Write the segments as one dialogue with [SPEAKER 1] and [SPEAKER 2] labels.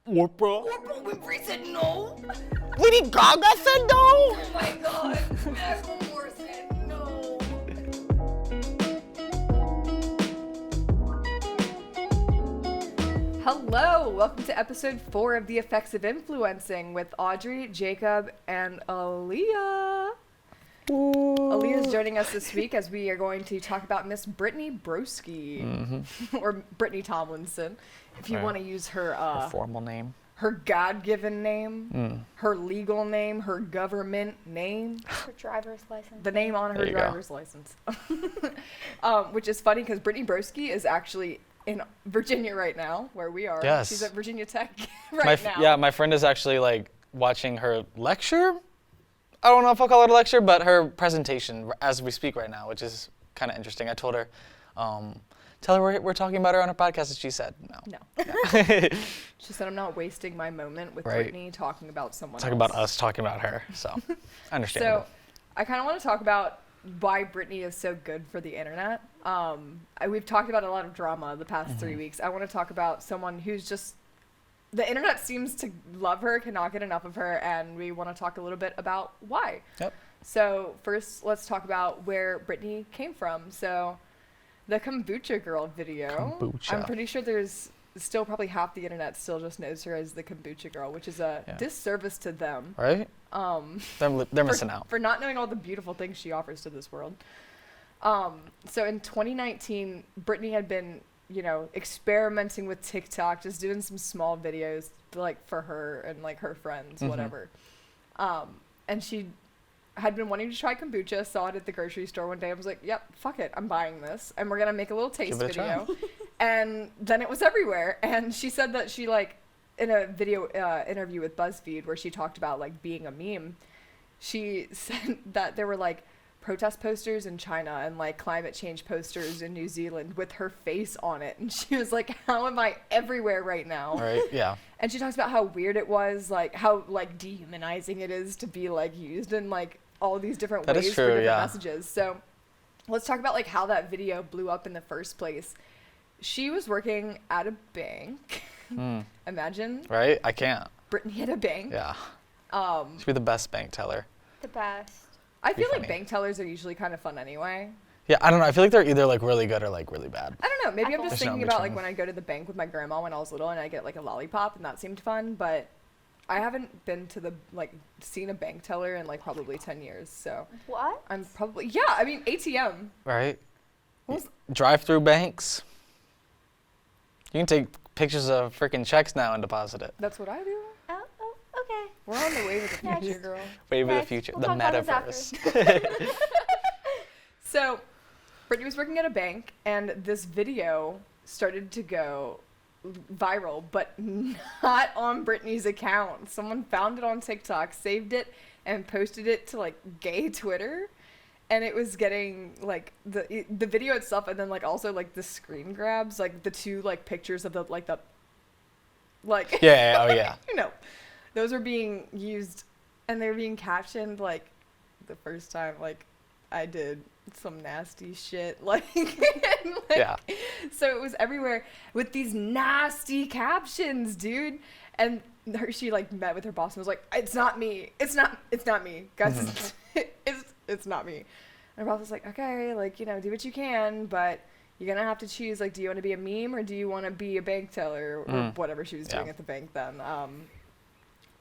[SPEAKER 1] Oprah.
[SPEAKER 2] Oprah Winfrey said no.
[SPEAKER 1] Lady Gaga said no.
[SPEAKER 2] Oh my god. Macklemore said no. Hello, welcome to episode 4 of The Effects of Influencing with Audrey, Jacob, and Aaliyah. Aaliyah is joining us this week as we are going to talk about Miss Brittany Broski, or Brittany Tomlinson, if you want to use her
[SPEAKER 1] Formal name.
[SPEAKER 2] her God-given name, her legal name, her government name.
[SPEAKER 3] Her driver's license.
[SPEAKER 2] The name on her driver's license. Which is funny because Brittany Broski is actually in Virginia right now, where we are.
[SPEAKER 1] Yes.
[SPEAKER 2] She's at Virginia Tech now.
[SPEAKER 1] Yeah, my friend is actually like watching her lecture. I don't know if I'll call it a lecture, but her presentation as we speak right now, which is kind of interesting. I told her, tell her we're talking about her on her podcast, and she said no.
[SPEAKER 2] She said, I'm not wasting my moment with
[SPEAKER 1] Right.
[SPEAKER 2] Brittany talking about someone
[SPEAKER 1] Talking
[SPEAKER 2] else.
[SPEAKER 1] about us, talking about her. So, I understand.
[SPEAKER 2] So, I kind of want to talk about why Brittany is so good for the internet. We've talked about a lot of drama the past 3 weeks. I want to talk about someone who's just, the internet seems to love her, cannot get enough of her, and we want to talk a little bit about why.
[SPEAKER 1] Yep.
[SPEAKER 2] So
[SPEAKER 1] first,
[SPEAKER 2] let's talk about where Brittany came from. So the Kombucha Girl video.
[SPEAKER 1] Kombucha.
[SPEAKER 2] I'm pretty sure there's still probably half the internet still just knows her as the Kombucha Girl, which is a disservice to them.
[SPEAKER 1] Right? They're missing out.
[SPEAKER 2] For not knowing all the beautiful things she offers to this world. So in 2019, Brittany had been, experimenting with TikTok, just doing some small videos like for her and like her friends, whatever. And she had been wanting to try kombucha, saw it at the grocery store one day. I was like, yep, fuck it, I'm buying this. And we're going to make a little taste
[SPEAKER 1] Give it a
[SPEAKER 2] video. And then it was everywhere. And she said that she in a video interview with BuzzFeed where she talked about being a meme, she said that there were protest posters in China and climate change posters in New Zealand with her face on it. And she was like, how am I everywhere right now?
[SPEAKER 1] Right? Yeah.
[SPEAKER 2] And she talks about how weird it was, how dehumanizing it is to be used in all these different
[SPEAKER 1] That is
[SPEAKER 2] ways
[SPEAKER 1] true,
[SPEAKER 2] for different
[SPEAKER 1] yeah.
[SPEAKER 2] messages. So let's talk about how that video blew up in the first place. She was working at a bank. Imagine.
[SPEAKER 1] Right? I can't.
[SPEAKER 2] Brittany at a bank.
[SPEAKER 1] Yeah. She'd be the best bank teller.
[SPEAKER 3] The best.
[SPEAKER 2] I feel
[SPEAKER 1] funny.
[SPEAKER 2] like bank tellers are usually kind of fun anyway.
[SPEAKER 1] Yeah, I don't know. I feel like they're either really good or really bad.
[SPEAKER 2] I don't know. Maybe I'm just
[SPEAKER 1] There's no
[SPEAKER 2] thinking about
[SPEAKER 1] between.
[SPEAKER 2] when I go to the bank with my grandma when I was little and I get a lollipop and that seemed fun, but I haven't been to the seen a bank teller in probably 10 years. So
[SPEAKER 3] What?
[SPEAKER 2] I'm probably ATM.
[SPEAKER 1] Right?
[SPEAKER 2] What was-
[SPEAKER 1] Drive-through banks. You can take pictures of freaking checks now and deposit it.
[SPEAKER 2] That's what I do.
[SPEAKER 3] Oh, okay.
[SPEAKER 2] We're on the way with the
[SPEAKER 3] Next.
[SPEAKER 2] future, girl.
[SPEAKER 1] Wave of the
[SPEAKER 3] Next.
[SPEAKER 1] future.
[SPEAKER 3] We'll
[SPEAKER 1] The
[SPEAKER 3] talk about
[SPEAKER 1] metaverse.
[SPEAKER 3] this
[SPEAKER 2] So Brittany was working at a bank and this video started to go viral, but not on Brittany's account. Someone found it on TikTok, saved it, and posted it to gay Twitter. And it was getting the video itself, and then also the screen grabs, the two pictures of the
[SPEAKER 1] Yeah, oh yeah.
[SPEAKER 2] those are being used, and they're being captioned the first time I did some nasty shit
[SPEAKER 1] Yeah.
[SPEAKER 2] So it was everywhere with these nasty captions, dude. And she met with her boss and was like, it's not me, guys. It's not me. And her boss was like, okay, do what you can, but you're gonna have to choose, do you want to be a meme or do you want to be a bank teller or whatever she was doing at the bank then.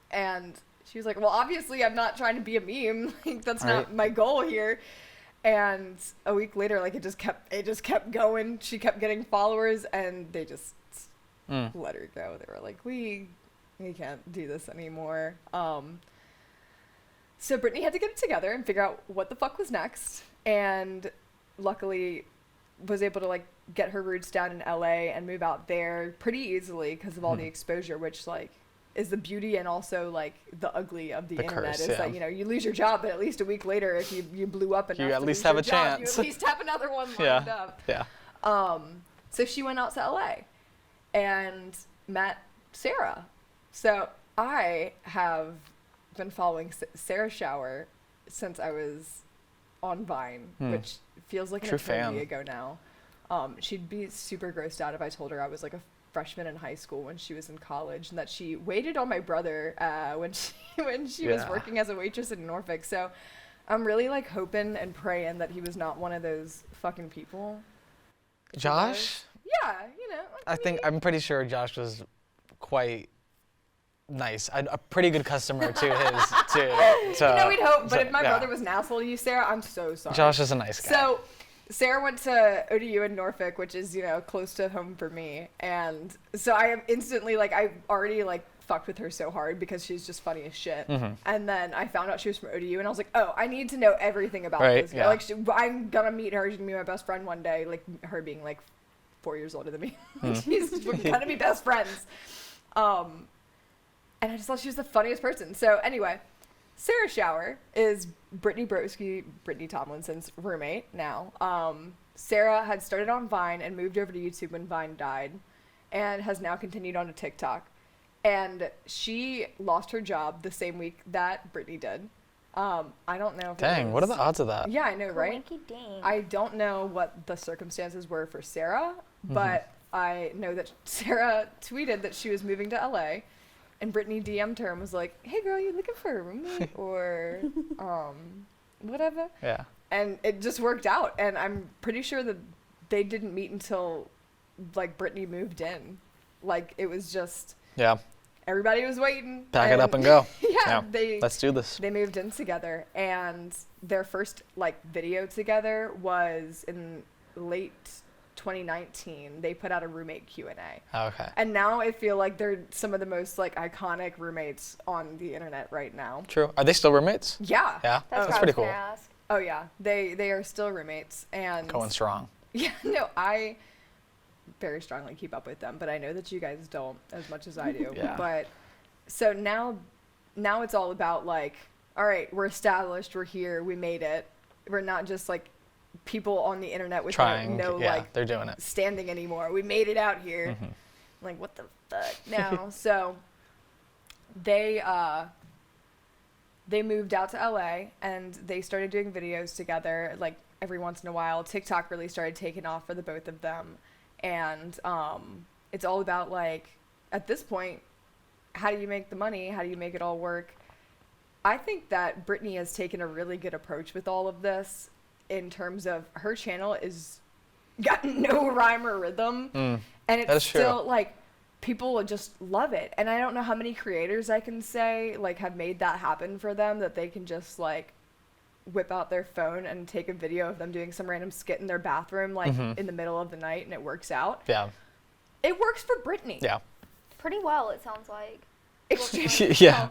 [SPEAKER 2] And she was like, well, obviously I'm not trying to be a meme. That's not my goal here. And a week later, it just kept going. She kept getting followers and they just let her go. They were like, we can't do this anymore. So Brittany had to get it together and figure out what the fuck was next. And luckily was able to get her roots down in LA and move out there pretty easily because of all the exposure, which is the beauty and also the ugly of the internet
[SPEAKER 1] curse,
[SPEAKER 2] is that you lose your job, but at least a week later if you blew up enough
[SPEAKER 1] You at
[SPEAKER 2] to
[SPEAKER 1] least
[SPEAKER 2] lose
[SPEAKER 1] have
[SPEAKER 2] your
[SPEAKER 1] a
[SPEAKER 2] job,
[SPEAKER 1] chance.
[SPEAKER 2] you at least have another one lined up.
[SPEAKER 1] Yeah.
[SPEAKER 2] So she went out to LA and met Sarah. So I have been following Sarah Shower since I was on Vine, which feels like an
[SPEAKER 1] True
[SPEAKER 2] eternity
[SPEAKER 1] fan.
[SPEAKER 2] ago now. She'd be super grossed out if I told her I was freshman in high school when she was in college, and that she waited on my brother when she was working as a waitress in Norfolk. So I'm really like hoping and praying that he was not one of those fucking people.
[SPEAKER 1] Josh?
[SPEAKER 2] Yeah, you know.
[SPEAKER 1] I'm pretty sure Josh was quite nice. A pretty good customer to his
[SPEAKER 2] We'd hope, but if my
[SPEAKER 1] yeah.
[SPEAKER 2] brother was an asshole to you, Sarah, I'm so sorry.
[SPEAKER 1] Josh is a nice guy.
[SPEAKER 2] So Sarah went to ODU in Norfolk, which is, close to home for me. And so I am instantly, I already, fucked with her so hard because she's just funny as shit.
[SPEAKER 1] Mm-hmm.
[SPEAKER 2] And then I found out she was from ODU, and I was like, oh, I need to know everything about this girl.
[SPEAKER 1] Yeah.
[SPEAKER 2] I'm gonna meet her. She's gonna be my best friend one day. Her being, 4 years older than me. We're gonna be best friends. And I just thought she was the funniest person. So anyway, Sarah Shower is Brittany Broski, Brittany Tomlinson's roommate now. Sarah had started on Vine and moved over to YouTube when Vine died, and has now continued on to TikTok. And she lost her job the same week that Brittany did. I don't know if
[SPEAKER 1] Dang, what are the odds of that?
[SPEAKER 2] Yeah, I know, right?
[SPEAKER 3] Coinky-dink.
[SPEAKER 2] I don't know what the circumstances were for Sarah, but I know that Sarah tweeted that she was moving to LA, and Brittany DM'd her and was like, hey girl, you looking for a roommate or whatever?
[SPEAKER 1] Yeah.
[SPEAKER 2] And it just worked out, and I'm pretty sure that they didn't meet until Brittany moved in. It was just everybody was waiting.
[SPEAKER 1] Pack it up and go.
[SPEAKER 2] Yeah,
[SPEAKER 1] let's do this.
[SPEAKER 2] They moved in together, and their first video together was in late 2019. They put out a roommate Q&A.
[SPEAKER 1] Okay.
[SPEAKER 2] And now I feel like they're some of the most iconic roommates on the internet right now.
[SPEAKER 1] True. Are they still roommates?
[SPEAKER 2] Yeah.
[SPEAKER 1] Yeah.
[SPEAKER 3] That's
[SPEAKER 1] That's pretty cool.
[SPEAKER 3] Ask.
[SPEAKER 2] Oh yeah, they are still roommates, and
[SPEAKER 1] Going strong.
[SPEAKER 2] Yeah, no, I very strongly keep up with them, but I know that you guys don't as much as I do.
[SPEAKER 1] Yeah.
[SPEAKER 2] But so now it's all about all right, we're established, we're here, we made it. We're not just people on the internet with
[SPEAKER 1] they're doing it.
[SPEAKER 2] standing anymore. We made it out here. What the fuck now? So they moved out to LA, and they started doing videos together every once in a while. TikTok really started taking off for the both of them. And it's all about at this point, how do you make the money? How do you make it all work? I think that Brittany has taken a really good approach with all of this in terms of her channel is got no rhyme or rhythm. And it's still people just love it. And I don't know how many creators I can say have made that happen for them, that they can just whip out their phone and take a video of them doing some random skit in their bathroom in the middle of the night, and it works out.
[SPEAKER 1] Yeah.
[SPEAKER 2] It works for Brittany.
[SPEAKER 1] Yeah.
[SPEAKER 3] Pretty well, it sounds like.
[SPEAKER 1] Yeah.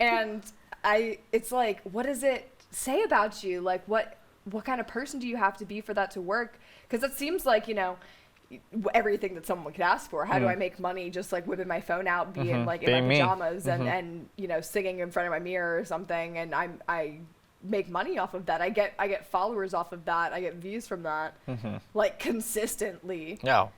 [SPEAKER 2] And it's what does it say about you? What kind of person do you have to be for that to work? Because it seems everything that someone could ask for. How do I make money just whipping my phone out, being in my pajamas and singing in front of my mirror or something, and I make money off of that. I get followers off of that. I get views from that consistently.
[SPEAKER 1] Yeah.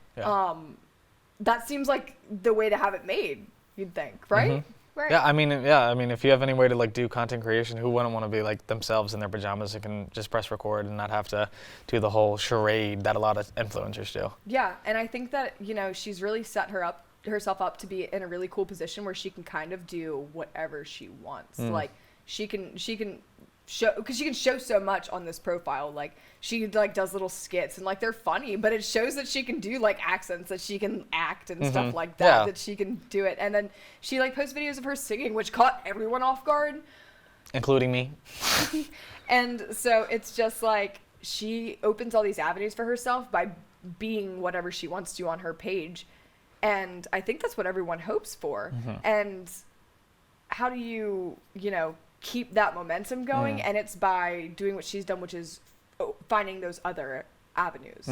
[SPEAKER 2] That seems like the way to have it made, you'd think, right?
[SPEAKER 3] Right.
[SPEAKER 1] Yeah, I mean, if you have any way to do content creation, who wouldn't want to be themselves in their pajamas and can just press record and not have to do the whole charade that a lot of influencers do?
[SPEAKER 2] Yeah, and I think that she's really set herself up to be in a really cool position where she can kind of do whatever she wants. She can show, because she can show so much on this profile. She does little skits, and they're funny, but it shows that she can do accents, that she can act and stuff like that.
[SPEAKER 1] Yeah.
[SPEAKER 2] That she can do it. And then she posts videos of her singing, which caught everyone off guard,
[SPEAKER 1] including me.
[SPEAKER 2] And so it's just she opens all these avenues for herself by being whatever she wants to on her page, and I think that's what everyone hopes for. And how do you keep that momentum going? And it's by doing what she's done, which is finding those other avenues.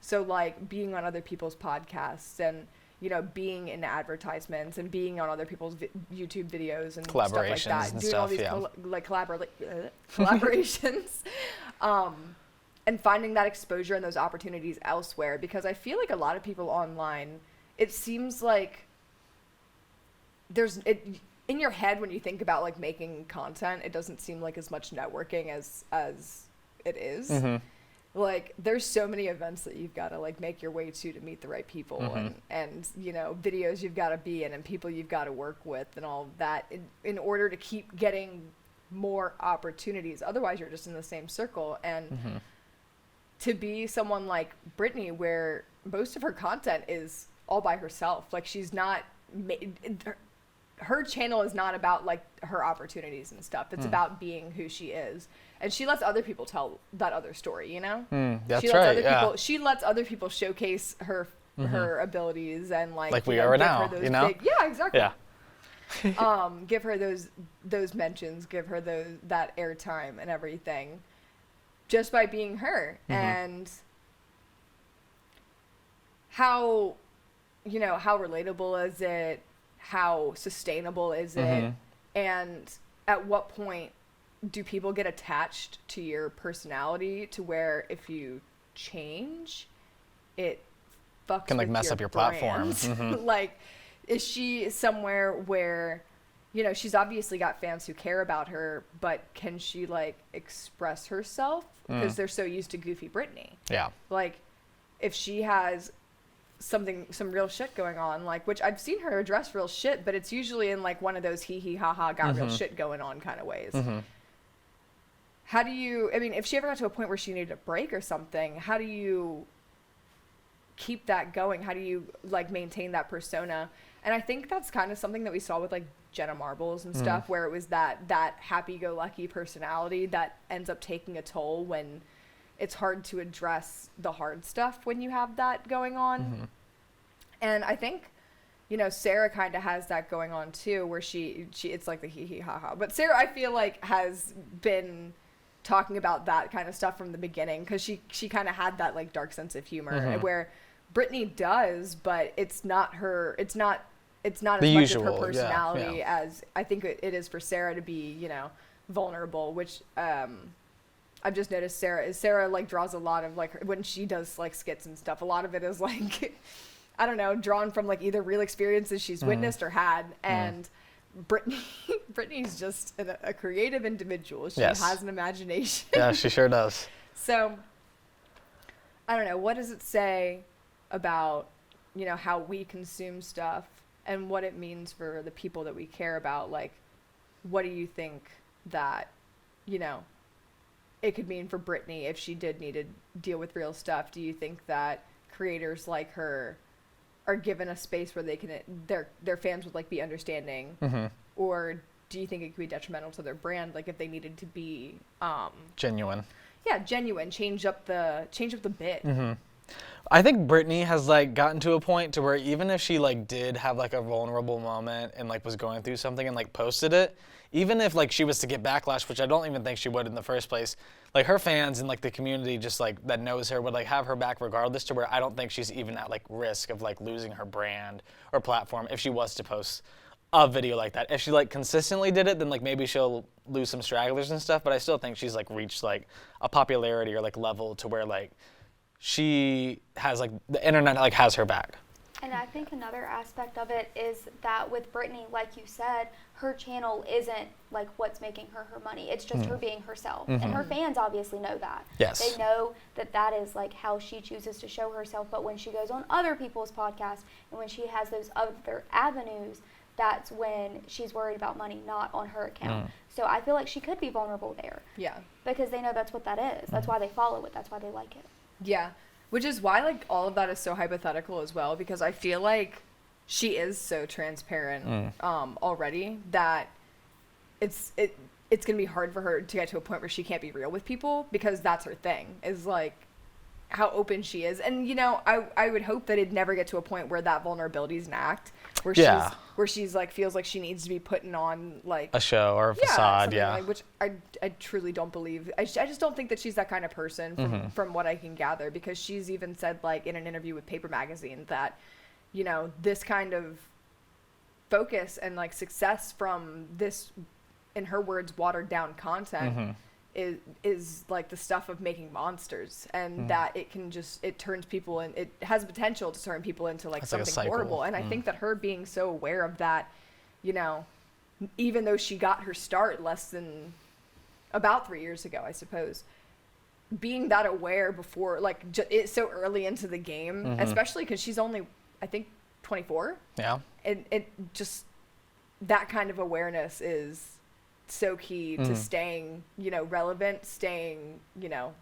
[SPEAKER 2] So being on other people's podcasts, and being in advertisements, and being on other people's YouTube videos and stuff like that,
[SPEAKER 1] and
[SPEAKER 2] doing all these collaborations, and finding that exposure and those opportunities elsewhere. Because I feel a lot of people online, it seems there's in your head, when you think about making content, it doesn't seem as much networking as it is. like there's so many events that you've got to like make your way to meet the right people, and you know, videos you've got to be in and people you've got to work with and all of that in order to keep getting more opportunities. Otherwise you're just in the same circle. And to be someone like Brittany, where most of her content is all by herself, like she's not her channel is not about like her opportunities and stuff. It's about being who she is, and she lets other people tell that other story, you know.
[SPEAKER 1] That's
[SPEAKER 2] she lets
[SPEAKER 1] right.
[SPEAKER 2] other
[SPEAKER 1] Yeah.
[SPEAKER 2] people, she lets other people showcase her abilities, and like
[SPEAKER 1] we
[SPEAKER 2] you know,
[SPEAKER 1] are
[SPEAKER 2] give
[SPEAKER 1] now,
[SPEAKER 2] her those
[SPEAKER 1] you know?
[SPEAKER 2] big, yeah, exactly.
[SPEAKER 1] Yeah.
[SPEAKER 2] Give her those mentions, give her that airtime and everything, just by being her. And how, you know, how relatable is it? How sustainable is it? And at what point do people get attached to your personality to where if you change, it fucks
[SPEAKER 1] Can like
[SPEAKER 2] with
[SPEAKER 1] mess up your
[SPEAKER 2] brand?
[SPEAKER 1] platform.
[SPEAKER 2] Like, is she somewhere where, you know, she's obviously got fans who care about her, but can she like express herself? Because they're so used to goofy Brittany.
[SPEAKER 1] Yeah.
[SPEAKER 2] Like, if she has some real shit going on, like, which I've seen her address real shit, but it's usually in like one of those hee hee ha ha got real shit going on kind of ways. How do you, I mean, if she ever got to a point where she needed a break or something, how do you keep that going? How do you like maintain that persona? And I think that's kind of something that we saw with like Jenna Marbles and stuff, where it was that happy-go-lucky personality that ends up taking a toll when it's hard to address the hard stuff when you have that going on. And I think, you know, Sarah kind of has that going on too, where she it's like the hee hee ha ha. But Sarah, I feel like, has been talking about that kind of stuff from the beginning, because she kind of had that like dark sense of humor, where Brittany does, but it's not as much of her personality as I think it is for Sarah to be, you know, vulnerable, which I've just noticed Sarah like draws a lot of like when she does like skits and stuff, a lot of it is like I don't know, drawn from like either real experiences she's witnessed or had. And Brittany's just a creative individual. She has an imagination.
[SPEAKER 1] Yeah, she sure does.
[SPEAKER 2] So I don't know, what does it say about, you know, how we consume stuff and what it means for the people that we care about? Like, what do you think that, you know, it could mean for Brittany if she did need to deal with real stuff? Do you think that creators like her are given a space where they can, their fans would like be understanding, or do you think it could be detrimental to their brand, like if they needed to be
[SPEAKER 1] genuine? Yeah,
[SPEAKER 2] genuine, change up the bit.
[SPEAKER 1] I think Brittany has like gotten to a point to where even if she like did have like a vulnerable moment and like was going through something and like posted it, even if like she was to get backlash, which I don't even think she would in the first place, like her fans and like the community just like that knows her would like have her back regardless, to where I don't think she's even at like risk of like losing her brand or platform if she was to post a video like that. If she like consistently did it, then like maybe she'll lose some stragglers and stuff, but I still think she's like reached like a popularity or like level to where like she has like the internet like has her back.
[SPEAKER 3] And I think another aspect of it is that with Brittany, like you said, her channel isn't like what's making her money. It's just her being herself. And her fans obviously know that.
[SPEAKER 1] Yes.
[SPEAKER 3] They know that that is like how she chooses to show herself. But when she goes on other people's podcasts and when she has those other avenues, that's when she's worried about money, not on her account. So I feel like she could be vulnerable there.
[SPEAKER 2] Yeah.
[SPEAKER 3] Because they know that's what that is. That's why they follow it. That's why they like it.
[SPEAKER 2] Yeah. Which is why like all of that is so hypothetical as well, because I feel like she is so transparent already that it's gonna be hard for her to get to a point where she can't be real with people, because that's her thing, is like how open she is. And you know, I would hope that it'd never get to a point where that vulnerability is an act, where she's like feels like she needs to be putting on like
[SPEAKER 1] a show or a facade,
[SPEAKER 2] like, which I truly don't believe. I just don't think that she's that kind of person from what I can gather, because she's even said like in an interview with Paper Magazine that, you know, this kind of focus and like success from this, in her words, watered down content is like the stuff of making monsters, and that it turns people, and it has potential to turn people into like something horrible. And I think that her being so aware of that, you know, even though she got her start less than about 3 years ago, I suppose, being that aware before, like, it's so early into the game, especially because she's only, I think, 24.
[SPEAKER 1] Yeah.
[SPEAKER 2] It just, that kind of awareness is so key to staying, you know, relevant, staying, you know,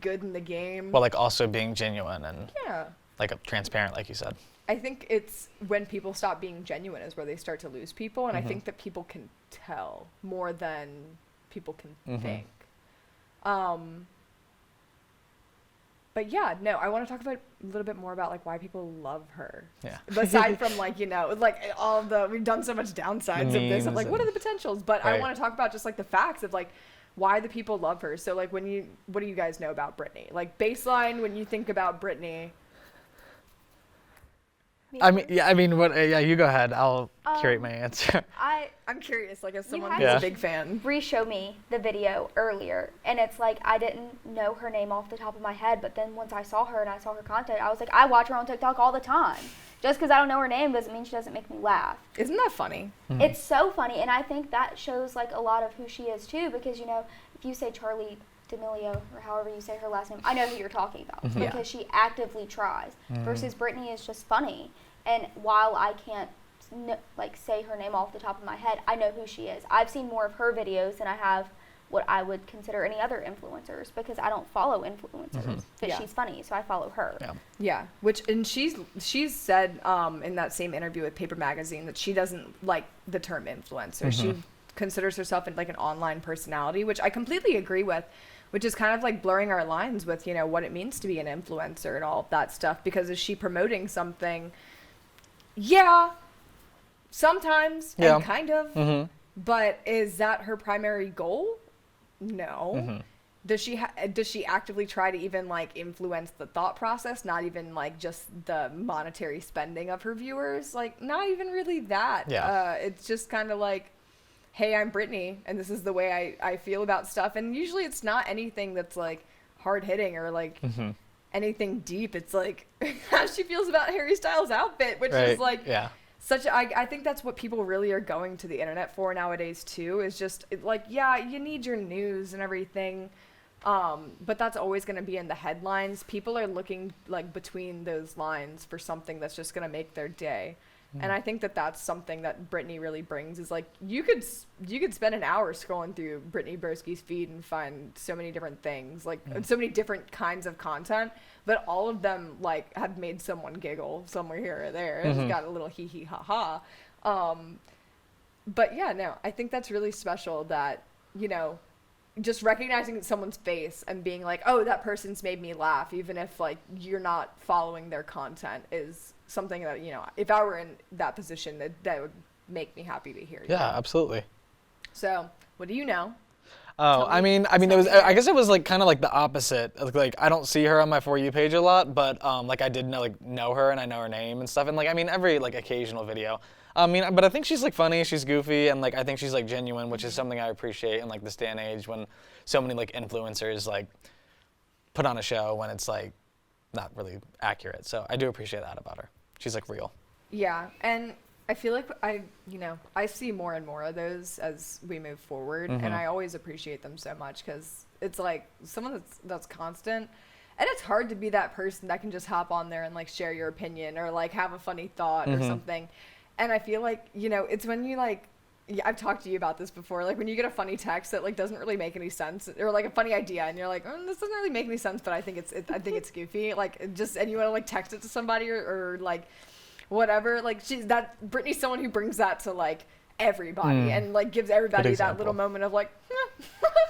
[SPEAKER 2] good in the game.
[SPEAKER 1] Well, like also being genuine and
[SPEAKER 2] Yeah.
[SPEAKER 1] like transparent, like you said.
[SPEAKER 2] I think it's when people stop being genuine is where they start to lose people, and I think that people can tell more than people can think. But yeah, no, I want to talk about a little bit more about like why people love her.
[SPEAKER 1] Yeah.
[SPEAKER 2] Aside from like, you know, like all the, we've done so much downsides of this, of like, what are the potentials? But I want to talk about just like the facts of like why the people love her. So like what do you guys know about Brittany? Like baseline, when you think about Brittany.
[SPEAKER 1] I mean, what? Yeah, you go ahead. I'll curate my answer.
[SPEAKER 2] I'm curious, like as someone
[SPEAKER 3] had
[SPEAKER 2] who's
[SPEAKER 1] to
[SPEAKER 2] a big fan.
[SPEAKER 3] Re-show me the video earlier, and it's like I didn't know her name off the top of my head, but then once I saw her and I saw her content, I was like, I watch her on TikTok all the time. Just because I don't know her name doesn't mean she doesn't make me laugh.
[SPEAKER 2] Isn't that funny?
[SPEAKER 3] It's so funny, and I think that shows like a lot of who she is too, because you know, if you say Charlie D'Amelio, or however you say her last name, I know who you're talking about because she actively tries. Versus Brittany is just funny. And while I can't like say her name off the top of my head, I know who she is. I've seen more of her videos than I have what I would consider any other influencers, because I don't follow influencers. But she's funny, so I follow her.
[SPEAKER 2] Yeah. And she's said in that same interview with Paper Magazine that she doesn't like the term influencer. She considers herself like an online personality, which I completely agree with. Which is kind of like blurring our lines with, you know, what it means to be an influencer and all of that stuff. Because is she promoting something? Yeah, sometimes and kind of. But is that her primary goal? No. Does she actively try to even like influence the thought process? Not even like just the monetary spending of her viewers. Like not even really that.
[SPEAKER 1] Yeah.
[SPEAKER 2] It's just kind of like, hey, I'm Brittany, and this is the way I feel about stuff. And usually it's not anything that's like hard hitting or like anything deep. It's like how she feels about Harry Styles' outfit, which is like such I think that's what people really are going to the internet for nowadays too, is just like, yeah, you need your news and everything. But that's always going to be in the headlines. People are looking like between those lines for something that's just going to make their day. And I think that that's something that Brittany really brings, is like you could spend an hour scrolling through Brittany Broski's feed and find so many different things, like so many different kinds of content, but all of them like have made someone giggle somewhere here or there. It's got a little hee hee ha ha. But yeah, no, I think that's really special that, you know, just recognizing someone's face and being like, oh, that person's made me laugh, even if like you're not following their content, is something that, you know, if I were in that position, that would make me happy to hear.
[SPEAKER 1] Yeah, absolutely.
[SPEAKER 2] So what do you know?
[SPEAKER 1] Oh, I mean, it was. I guess it was like kind of like the opposite. Like I don't see her on my For You page a lot, but like I did know her and I know her name and stuff. And like I mean, every like occasional video. I mean, but I think she's like funny, she's goofy, and like I think she's like genuine, which is something I appreciate in like this day and age when so many like influencers like put on a show when it's like not really accurate. So I do appreciate that about her. She's like real. Yeah,
[SPEAKER 2] and I feel like I see more and more of those as we move forward, and I always appreciate them so much because it's like someone that's constant. And it's hard to be that person that can just hop on there and like share your opinion or like have a funny thought or something. And I feel like, you know, it's when you like, I've talked to you about this before, like when you get a funny text that like doesn't really make any sense, or like a funny idea and you're like, this doesn't really make any sense, but I think it's goofy, like and you want to like text it to somebody or like whatever, like Brittany's someone who brings that to like everybody and like gives everybody that little moment of like,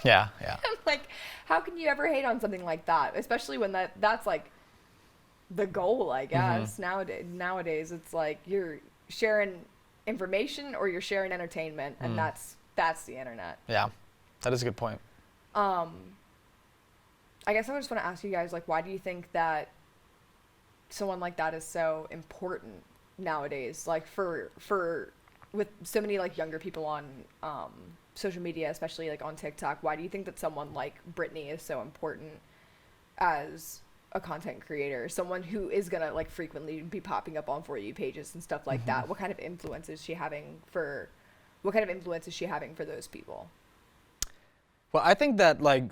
[SPEAKER 1] yeah.
[SPEAKER 2] And like, how can you ever hate on something like that, especially when that's like the goal, I guess. Nowadays it's like you're sharing information or you're sharing entertainment, and that's the internet.
[SPEAKER 1] Yeah, that is a good point.
[SPEAKER 2] I guess I just want to ask you guys, like, why do you think that someone like that is so important nowadays, like for with so many like younger people on social media, especially like on TikTok? Why do you think that someone like Brittany is so important as a content creator, someone who is gonna like frequently be popping up on For You pages and stuff like that? What kind of influence is she having for those people?
[SPEAKER 1] Well, I think that like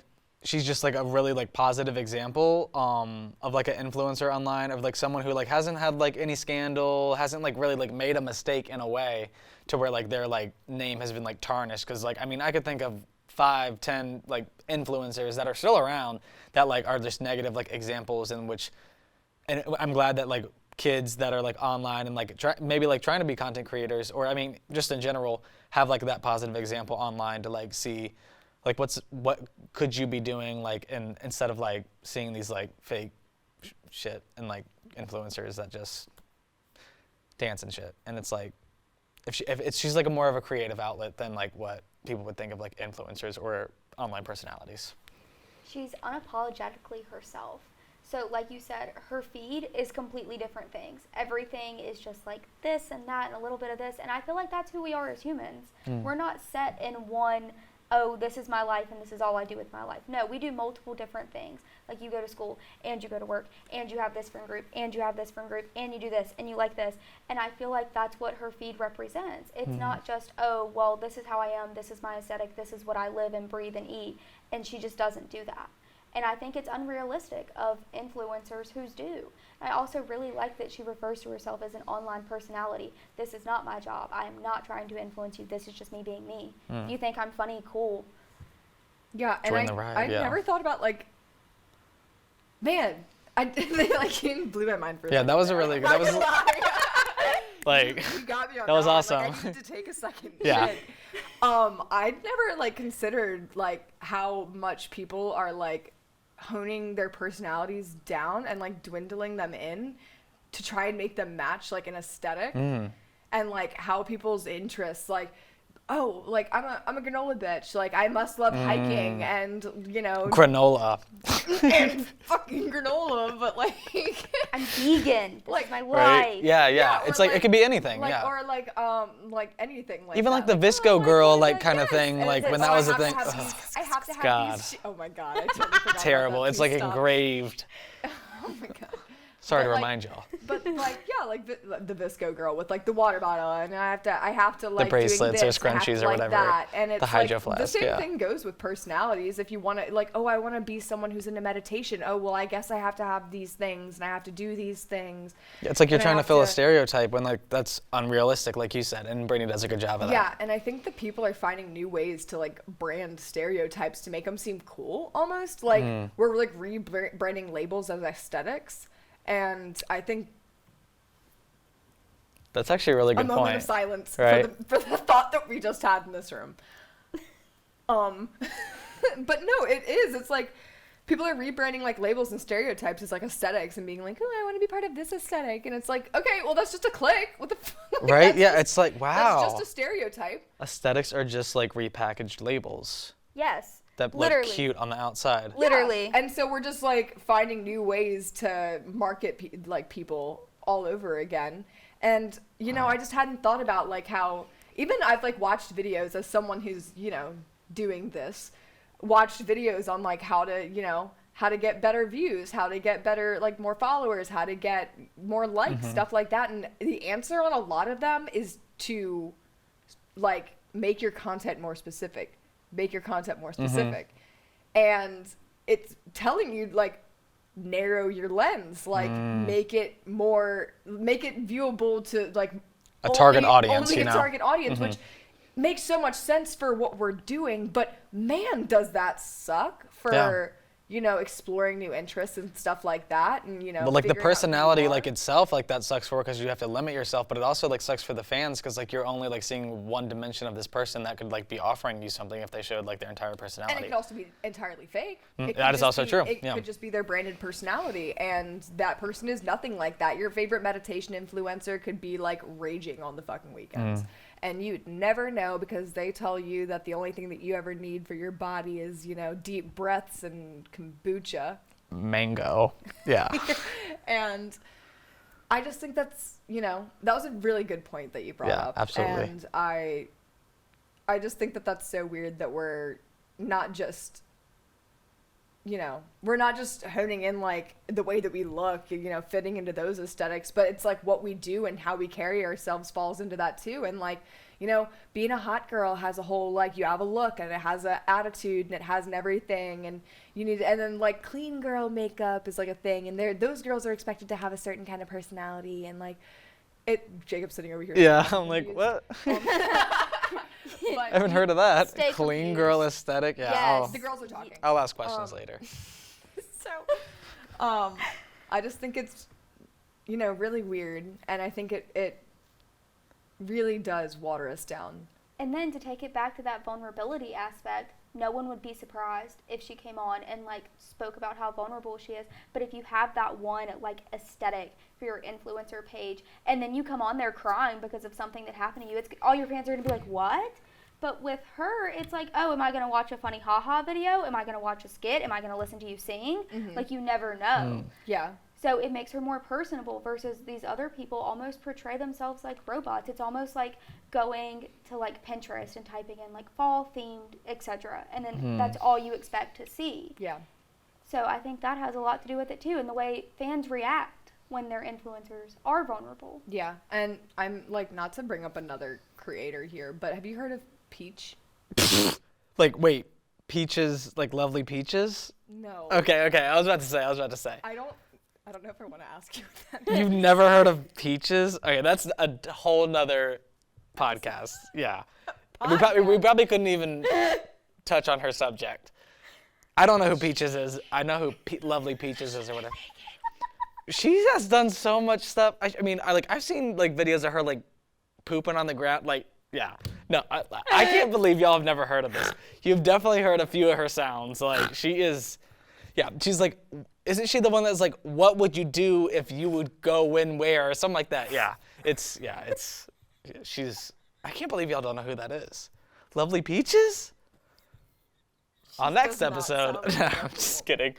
[SPEAKER 1] she's just like a really like positive example of like an influencer online, of like someone who like hasn't had like any scandal, hasn't like really like made a mistake in a way to where like their like name has been like tarnished. Because like, I mean, I could think of 5, 10 like influencers that are still around that like are just negative like examples in which, and I'm glad that like kids that are like online and like maybe like trying to be content creators, or I mean just in general, have like that positive example online to like see like what could you be doing like instead of like seeing these like fake shit and like influencers that just dance and shit. And it's like if she's like a more of a creative outlet than like what people would think of like influencers or online personalities.
[SPEAKER 3] She's unapologetically herself. So like you said, her feed is completely different things. Everything is just like this and that and a little bit of this. And I feel like that's who we are as humans. We're not set in one, oh, this is my life and this is all I do with my life. No, we do multiple different things. Like you go to school and you go to work and you have this friend group and you have this friend group and you do this and you like this. And I feel like that's what her feed represents. It's not just, oh, well, this is how I am, this is my aesthetic, this is what I live and breathe and eat. And she just doesn't do that. And I think it's unrealistic of influencers who do. I also really like that she refers to herself as an online personality. This is not my job. I am not trying to influence you. This is just me being me. If you think I'm funny, cool.
[SPEAKER 2] Yeah, and I never thought about like, man, they like blew my mind for a second.
[SPEAKER 1] Yeah, that was a really good. That was like
[SPEAKER 2] you got me on
[SPEAKER 1] that was awesome.
[SPEAKER 2] Like, I need to take a second.
[SPEAKER 1] Yeah.
[SPEAKER 2] Shit. I'd never like considered like how much people are like honing their personalities down and like dwindling them in to try and make them match like an aesthetic, and like how people's interests like, oh, like I'm a granola bitch, like I must love hiking and
[SPEAKER 1] granola
[SPEAKER 2] and fucking granola, but like
[SPEAKER 3] I'm vegan. This
[SPEAKER 2] like
[SPEAKER 3] is my life.
[SPEAKER 1] right? Yeah. It's like it could be anything.
[SPEAKER 2] Like,
[SPEAKER 1] yeah.
[SPEAKER 2] Or like anything. Like
[SPEAKER 1] even
[SPEAKER 2] that.
[SPEAKER 1] like the
[SPEAKER 2] like,
[SPEAKER 1] Visco girl like
[SPEAKER 2] yes,
[SPEAKER 1] kind of thing.
[SPEAKER 2] and
[SPEAKER 1] Like
[SPEAKER 2] it's
[SPEAKER 1] when
[SPEAKER 2] like,
[SPEAKER 1] that was
[SPEAKER 2] I
[SPEAKER 1] a thing.
[SPEAKER 2] I have to have
[SPEAKER 1] God.
[SPEAKER 2] these. Oh my god. I totally forgot
[SPEAKER 1] Terrible.
[SPEAKER 2] About that.
[SPEAKER 1] It's like
[SPEAKER 2] Please stop.
[SPEAKER 1] engraved.
[SPEAKER 2] Oh my god.
[SPEAKER 1] Sorry
[SPEAKER 2] But,
[SPEAKER 1] to
[SPEAKER 2] like,
[SPEAKER 1] remind y'all.
[SPEAKER 2] But like yeah, like the Visco girl with like the water bottle, and I have to like
[SPEAKER 1] bracelets
[SPEAKER 2] doing
[SPEAKER 1] or
[SPEAKER 2] this, I have
[SPEAKER 1] scrunchies
[SPEAKER 2] to
[SPEAKER 1] or
[SPEAKER 2] like
[SPEAKER 1] whatever.
[SPEAKER 2] that. And it's
[SPEAKER 1] The Hydro
[SPEAKER 2] like,
[SPEAKER 1] Flask,
[SPEAKER 2] the same
[SPEAKER 1] yeah.
[SPEAKER 2] thing goes with personalities. If you want to like, oh, I want to be someone who's into meditation. Oh, well, I guess I have to have these things and I have to do these things.
[SPEAKER 1] It's like you're
[SPEAKER 2] and I
[SPEAKER 1] trying to
[SPEAKER 2] have
[SPEAKER 1] fill a stereotype when like that's unrealistic, like you said, and Brittany does a good job of that.
[SPEAKER 2] Yeah, and I think that people are finding new ways to like brand stereotypes to make them seem cool almost. Like we're like rebranding labels as aesthetics, and I think
[SPEAKER 1] That's actually a really good
[SPEAKER 2] a moment
[SPEAKER 1] point.
[SPEAKER 2] of silence
[SPEAKER 1] Right.
[SPEAKER 2] for the thought that we just had in this room. But no, it is. It's like people are rebranding like labels and stereotypes as like aesthetics and being like, oh, I want to be part of this aesthetic, and it's like, okay, well, that's just a click. What the like,
[SPEAKER 1] Right? Yeah, it's like, wow.
[SPEAKER 2] That's just a stereotype.
[SPEAKER 1] Aesthetics are just like repackaged labels
[SPEAKER 3] Yes.
[SPEAKER 1] that
[SPEAKER 3] Literally.
[SPEAKER 1] look cute on the outside.
[SPEAKER 3] Literally.
[SPEAKER 2] Yeah. And so we're just like finding new ways to market like people all over again. And I just hadn't thought about like how even I've like watched videos as someone who's doing this, watched videos on like how to get better views, how to get better like more followers, how to get more likes, stuff like that. And the answer on a lot of them is to like make your content more specific. And it's telling you like narrow your lens, like make it viewable to like
[SPEAKER 1] A target audience,
[SPEAKER 2] only a target audience, which makes so much sense for what we're doing. But man, does that suck for exploring new interests and stuff like that, and
[SPEAKER 1] But like the
[SPEAKER 2] figuring out who you
[SPEAKER 1] personality
[SPEAKER 2] are.
[SPEAKER 1] like itself, like that sucks for because you have to limit yourself, but it also like sucks for the fans because like you're only like seeing one dimension of this person that could like be offering you something if they showed like their entire personality.
[SPEAKER 2] And it could also be entirely fake. It could
[SPEAKER 1] that is
[SPEAKER 2] just
[SPEAKER 1] also
[SPEAKER 2] be-
[SPEAKER 1] true,
[SPEAKER 2] It
[SPEAKER 1] yeah.
[SPEAKER 2] could just be their branded personality, and that person is nothing like that. Your favorite meditation influencer could be like raging on the fucking weekends. And you'd never know because they tell you that the only thing that you ever need for your body is, deep breaths and kombucha.
[SPEAKER 1] Mango. Yeah.
[SPEAKER 2] And I just think that's, that was a really good point that you brought up.
[SPEAKER 1] Absolutely.
[SPEAKER 2] And I just think that that's so weird that we're not just, we're not just honing in like the way that we look, fitting into those aesthetics, but it's like what we do and how we carry ourselves falls into that too. And like, you know, being a hot girl has a whole, like, you have a look and it has an attitude and it has an everything, and you need, and then like clean girl makeup is like a thing, and those girls are expected to have a certain kind of personality, and like Jacob's sitting over here.
[SPEAKER 1] Yeah, I'm like, what? I haven't heard of that.
[SPEAKER 3] Stay
[SPEAKER 1] Clean
[SPEAKER 3] confused.
[SPEAKER 1] girl aesthetic. Yeah,
[SPEAKER 3] Yes.
[SPEAKER 2] The girls are talking.
[SPEAKER 1] I'll ask questions later.
[SPEAKER 2] So, I just think it's, you know, really weird, and I think it really does water us down.
[SPEAKER 3] And then to take it back to that vulnerability aspect, no one would be surprised if she came on and like spoke about how vulnerable she is. But if you have that one like aesthetic for your influencer page, and then you come on there crying because of something that happened to you, it's all your fans are gonna be like, what? But with her, it's like, oh, am I gonna watch a funny haha video? Am I gonna watch a skit? Am I gonna listen to you sing? Like, you never know.
[SPEAKER 2] Yeah.
[SPEAKER 3] So it makes her more personable versus these other people almost portray themselves like robots. It's almost like going to like Pinterest and typing in like fall themed, etc. And then that's all you expect to see.
[SPEAKER 2] Yeah.
[SPEAKER 3] So I think that has a lot to do with it too, and the way fans react when their influencers are vulnerable.
[SPEAKER 2] Yeah. And I'm like, not to bring up another creator here, but have you heard of Peach?
[SPEAKER 1] Like, wait, Peaches, like Lovely Peaches?
[SPEAKER 2] No.
[SPEAKER 1] Okay. I was about to say.
[SPEAKER 2] I don't know if I want to ask you that.
[SPEAKER 1] You've never heard of Peaches? Okay, that's a whole nother podcast. Yeah. We probably couldn't even touch on her subject. I don't know who Peaches is. I know who Lovely Peaches is or whatever. She has done so much stuff. I mean, I've seen like videos of her like pooping on the ground. Like, yeah. No, I can't believe y'all have never heard of this. You've definitely heard a few of her sounds. Like, she is, yeah, she's like, isn't she the one that's like, what would you do if you would go when, where, or something like that? Yeah, she's, I can't believe y'all don't know who that is. Lovely Peaches? On next
[SPEAKER 2] does not
[SPEAKER 1] episode.
[SPEAKER 2] sound
[SPEAKER 1] No,
[SPEAKER 2] like
[SPEAKER 1] I'm just kidding.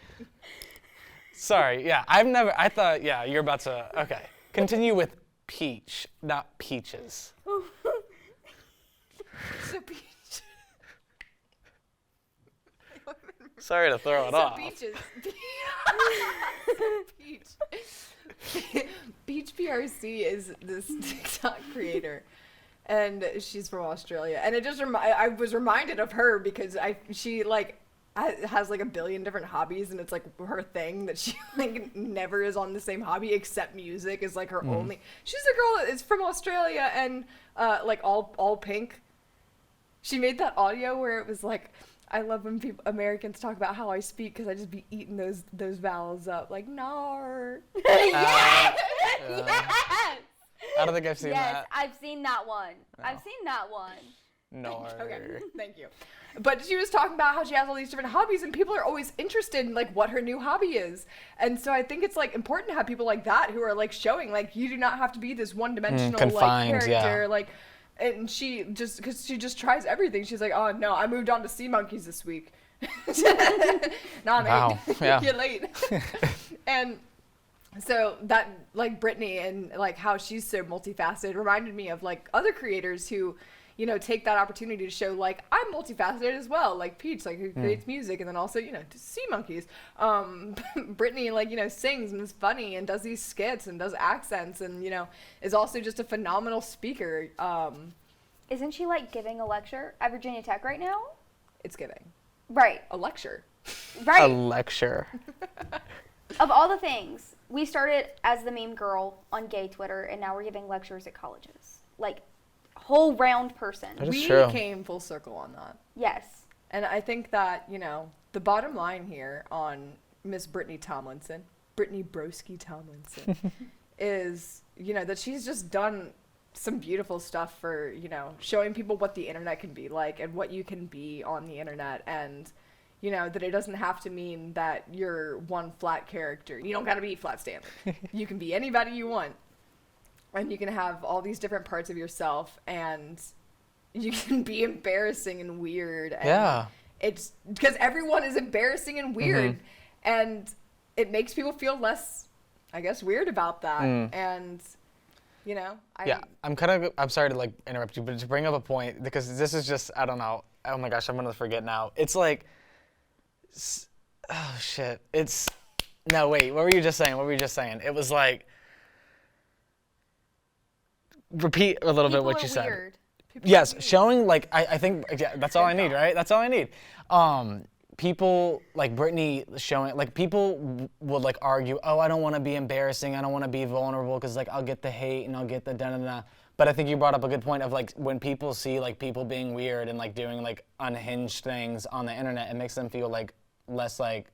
[SPEAKER 1] Sorry, yeah, I thought, yeah, you're about to, okay. Continue with Peach, not Peaches.
[SPEAKER 2] So Peach.
[SPEAKER 1] Sorry to throw it
[SPEAKER 2] So
[SPEAKER 1] off.
[SPEAKER 2] Peaches. Peach. Peach PRC is this TikTok creator, and she's from Australia. And it just I was reminded of her because she like has like a billion different hobbies, and it's like her thing that she like never is on the same hobby except music is like her only. She's a girl that is from Australia and like all pink. She made that audio where it was like, I love when Americans talk about how I speak because I just be eating those vowels up, like nar.
[SPEAKER 3] Yes!
[SPEAKER 1] I don't think I've seen
[SPEAKER 3] Yes,
[SPEAKER 1] that.
[SPEAKER 3] I've seen that one. I've seen that one.
[SPEAKER 1] No.
[SPEAKER 2] Okay, thank you. But she was talking about how she has all these different hobbies, and people are always interested in like what her new hobby is. And so I think it's like important to have people like that who are like showing like you do not have to be this one-dimensional like
[SPEAKER 1] confined,
[SPEAKER 2] character,
[SPEAKER 1] yeah.
[SPEAKER 2] like. And she just, because she just tries everything. She's like, oh no, I moved on to sea monkeys this week. Nah,
[SPEAKER 1] Wow,
[SPEAKER 2] mate,
[SPEAKER 1] yeah.
[SPEAKER 2] you're late. And so that, like Brittany and like how she's so multifaceted reminded me of like other creators who, you know, take that opportunity to show like I'm multifaceted as well, like Peach, like who creates music, and then also, you know, sea monkeys. Brittany, like, you know, sings and is funny and does these skits and does accents and, you know, is also just a phenomenal speaker.
[SPEAKER 3] Isn't she like giving a lecture at Virginia Tech right now?
[SPEAKER 2] It's giving
[SPEAKER 3] Right.
[SPEAKER 2] a lecture.
[SPEAKER 1] A
[SPEAKER 3] Right.
[SPEAKER 1] lecture.
[SPEAKER 3] Of all the things, we started as the meme girl on gay Twitter, and now we're giving lectures at colleges. Like, whole round person.
[SPEAKER 1] That is
[SPEAKER 2] We
[SPEAKER 1] true.
[SPEAKER 2] came full circle on that.
[SPEAKER 3] Yes.
[SPEAKER 2] And I think that, you know, the bottom line here on Miss Brittany Broski Tomlinson, is, you know, that she's just done some beautiful stuff for, you know, showing people what the internet can be like and what you can be on the internet, and, you know, that it doesn't have to mean that you're one flat character. You don't got to be Flat Stanley. You can be anybody you want. And you can have all these different parts of yourself, and you can be embarrassing and weird. And
[SPEAKER 1] Yeah.
[SPEAKER 2] it's because everyone is embarrassing and weird, and it makes people feel less, I guess, weird about that. And, you know,
[SPEAKER 1] I'm sorry to like interrupt you, but to bring up a point, because this is just, I don't know. Oh my gosh, I'm gonna forget now. It's like, oh shit. No, wait, what were you just saying? It was like, repeat a little bit
[SPEAKER 3] People
[SPEAKER 1] what
[SPEAKER 3] are
[SPEAKER 1] you said.
[SPEAKER 3] weird.
[SPEAKER 1] Yes, showing like I think that's all I need, right? That's all I need. People like Brittany showing like people would like argue, oh, I don't want to be embarrassing, I don't want to be vulnerable because like I'll get the hate and I'll get the da-da-da. But I think you brought up a good point of like when people see like people being weird and like doing like unhinged things on the internet, it makes them feel like less like,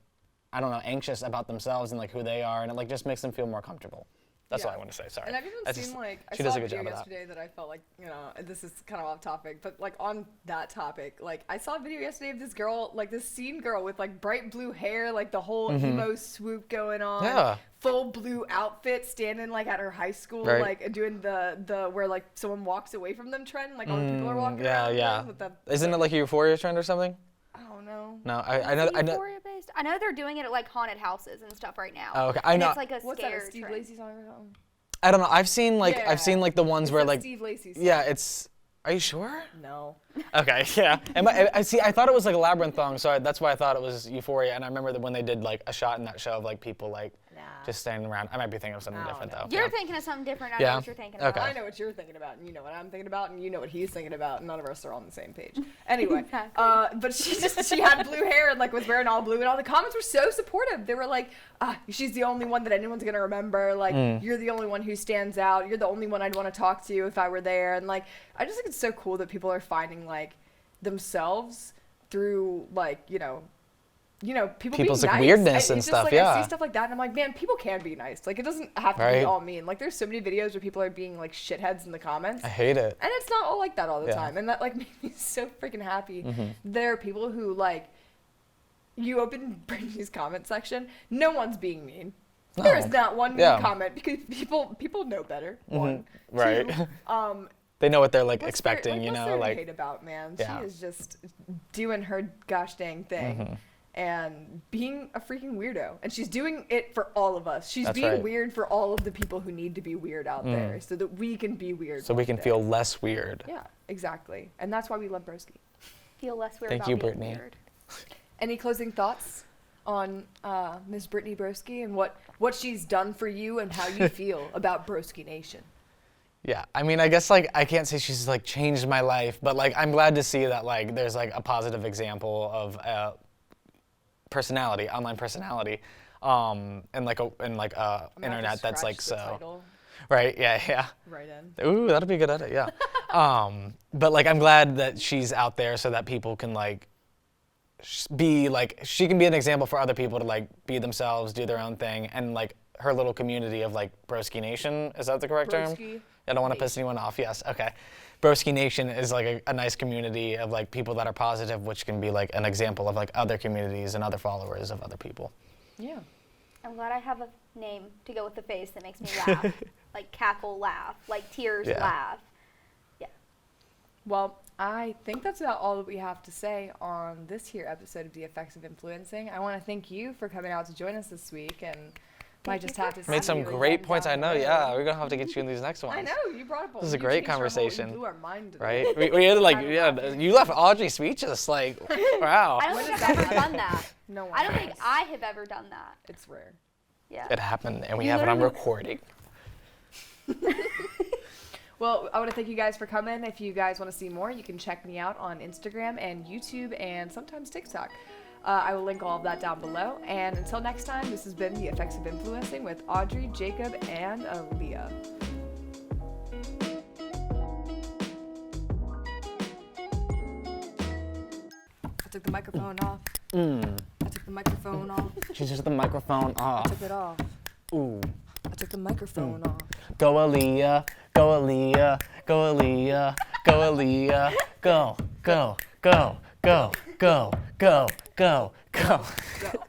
[SPEAKER 1] I don't know, anxious about themselves and like who they are, and it like just makes them feel more comfortable. That's all I want to say. Sorry.
[SPEAKER 2] And I've even seen like I
[SPEAKER 1] she
[SPEAKER 2] saw
[SPEAKER 1] does
[SPEAKER 2] a
[SPEAKER 1] a good
[SPEAKER 2] video
[SPEAKER 1] job of that.
[SPEAKER 2] yesterday that I felt like, you know, this is kind of off topic, but like on that topic, like I saw a video yesterday of this girl, like this scene girl with like bright blue hair, like the whole emo swoop going on.
[SPEAKER 1] Yeah.
[SPEAKER 2] Full blue outfit, standing like at her high school, like doing the where like someone walks away from them trend, like all the people are walking around.
[SPEAKER 1] Yeah.
[SPEAKER 2] With that,
[SPEAKER 1] Isn't it like a Euphoria trend or something?
[SPEAKER 2] I don't know.
[SPEAKER 1] No, I know.
[SPEAKER 3] Euphoria based? I know they're doing it at like haunted houses and stuff right now.
[SPEAKER 1] Oh, okay. I know.
[SPEAKER 3] And it's like a
[SPEAKER 2] What's that?
[SPEAKER 3] scare
[SPEAKER 2] A Steve
[SPEAKER 3] trend.
[SPEAKER 2] Lacy song or something?
[SPEAKER 1] I don't know. I've seen like the ones
[SPEAKER 2] It's
[SPEAKER 1] where
[SPEAKER 2] that
[SPEAKER 1] like
[SPEAKER 2] Steve Lacy song.
[SPEAKER 1] yeah, it's. Are you sure?
[SPEAKER 2] No.
[SPEAKER 1] Okay, yeah. I see. I thought it was like a Labyrinth song, so that's why I thought it was Euphoria. And I remember that when they did like a shot in that show of like people like just standing around. I might be thinking of something different though.
[SPEAKER 3] You're thinking of something different. I know what you're thinking about.
[SPEAKER 1] Okay.
[SPEAKER 2] I know what you're thinking about, and you know what I'm thinking about, and you know what he's thinking about, and none of us are on the same page. Anyway,
[SPEAKER 3] Exactly.
[SPEAKER 2] but she had blue hair and like was wearing all blue, and all the comments were so supportive. They were like, she's the only one that anyone's gonna remember. Like, you're the only one who stands out. You're the only one I'd want to talk to if I were there. And like, I just think it's so cool that people are finding like themselves through like, you know, people's
[SPEAKER 1] like
[SPEAKER 2] being nice.
[SPEAKER 1] weirdness and
[SPEAKER 2] It's just,
[SPEAKER 1] stuff,
[SPEAKER 2] like,
[SPEAKER 1] yeah.
[SPEAKER 2] I see stuff like that, and I'm like, man, people can be nice. Like, it doesn't have to be
[SPEAKER 1] Right.
[SPEAKER 2] all mean. Like, there's so many videos where people are being like shitheads in the comments,
[SPEAKER 1] I hate it.
[SPEAKER 2] and it's not all like that all the
[SPEAKER 1] Yeah.
[SPEAKER 2] time. And that like made me so freaking happy. There are people who like, you open Brittany's comment section, no one's being mean.
[SPEAKER 1] No.
[SPEAKER 2] There is not one mean
[SPEAKER 1] Yeah.
[SPEAKER 2] comment because people know better. One,
[SPEAKER 1] Right.
[SPEAKER 2] Two,
[SPEAKER 1] They know what they're like
[SPEAKER 2] what's
[SPEAKER 1] expecting,
[SPEAKER 2] there,
[SPEAKER 1] you
[SPEAKER 2] what's
[SPEAKER 1] know,
[SPEAKER 2] there to
[SPEAKER 1] like
[SPEAKER 2] hate about, man.
[SPEAKER 1] Yeah.
[SPEAKER 2] She is just doing her gosh dang thing. And being a freaking weirdo. And she's doing it for all of us. She's
[SPEAKER 1] That's
[SPEAKER 2] being
[SPEAKER 1] right.
[SPEAKER 2] weird for all of the people who need to be weird out there so that we can be weird.
[SPEAKER 1] so we
[SPEAKER 2] one
[SPEAKER 1] can
[SPEAKER 2] day.
[SPEAKER 1] feel less weird.
[SPEAKER 2] Yeah, exactly. And that's why we love Broski.
[SPEAKER 3] Feel less weird
[SPEAKER 1] Thank
[SPEAKER 3] about
[SPEAKER 1] you,
[SPEAKER 3] being
[SPEAKER 1] Brittany.
[SPEAKER 3] weird.
[SPEAKER 2] Any closing thoughts on Miss Brittany Broski and what she's done for you and how you feel about Broski Nation?
[SPEAKER 1] Yeah, I mean, I guess like I can't say she's like changed my life, but like I'm glad to see that like there's like a positive example of personality, online personality, and like internet that's like so
[SPEAKER 2] Title
[SPEAKER 1] right. Yeah.
[SPEAKER 2] right in.
[SPEAKER 1] Ooh, that'd be a good edit. Yeah. But like I'm glad that she's out there so that people can like be like she can be an example for other people to like be themselves, do their own thing, and like her little community of like Broski Nation. Is that the correct term?
[SPEAKER 2] Broski
[SPEAKER 1] I don't want to piss anyone off. Yes. Okay. Broski Nation is like a nice community of like people that are positive, which can be like an example of like other communities and other followers of other people.
[SPEAKER 2] Yeah.
[SPEAKER 3] I'm glad I have a name to go with the face that makes me laugh. Like cackle laugh, like tears laugh. Yeah.
[SPEAKER 2] Well, I think that's about all that we have to say on this here episode of The Effects of Influencing. I want to thank you for coming out to join us this week, and might just have to
[SPEAKER 1] Made some great points. I know. Yeah, we're gonna have to get you in these next ones.
[SPEAKER 2] I know you brought up.
[SPEAKER 1] This is a great conversation.
[SPEAKER 2] You blew our mind today.
[SPEAKER 1] Right? We had like you left Audrey speechless. Like wow.
[SPEAKER 3] I don't think I've ever done that.
[SPEAKER 2] No one.
[SPEAKER 3] I don't think
[SPEAKER 2] has.
[SPEAKER 3] I have ever done that.
[SPEAKER 2] It's rare.
[SPEAKER 3] Yeah.
[SPEAKER 1] It happened, and we
[SPEAKER 3] You
[SPEAKER 1] have it on
[SPEAKER 3] literally-
[SPEAKER 1] recording.
[SPEAKER 2] Well, I want to thank you guys for coming. If you guys want to see more, you can check me out on Instagram and YouTube and sometimes TikTok. I will link all of that down below. And until next time, this has been The Effects of Influencing with Audrey, Jacob, and Aaliyah. I took the microphone off. I took the microphone off.
[SPEAKER 1] She just took the microphone off.
[SPEAKER 2] Took it off.
[SPEAKER 1] Ooh.
[SPEAKER 2] I took the microphone off.
[SPEAKER 1] Go Aaliyah, go Aaliyah, go Aaliyah, go Aaliyah, go, go, go, go, go, go, go, go.
[SPEAKER 2] Go.